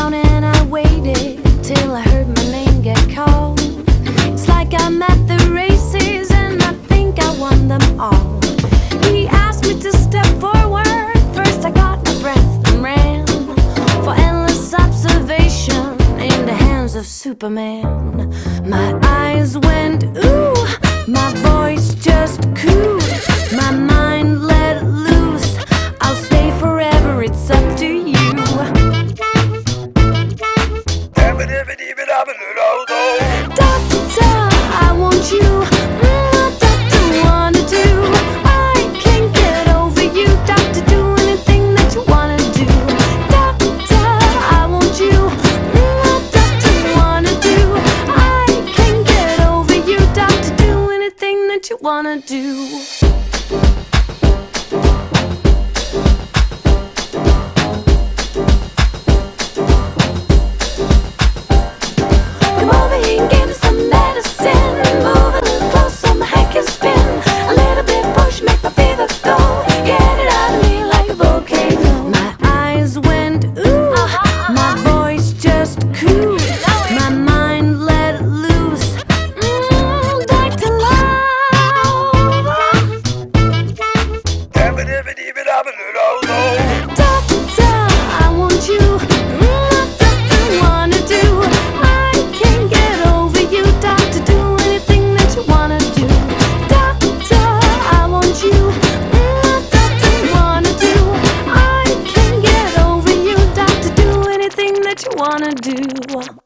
down and I waited till I heard my name get called. It's like I'm at the races and I think I won them all. He asked me to step forward. First I got my breath and ran for endless observation in the hands of Superman. My eyes went ooh, my voice just cooed, my mind let loose. I'll stay forever, it's up to you. Doctor, I want you. Doctor, wanna do. I can't get over you. Doctor, do anything that you wanna do. Doctor, I want you. Doctor, wanna do. I can't get over you. Doctor, do anything that you wanna do. Wanna do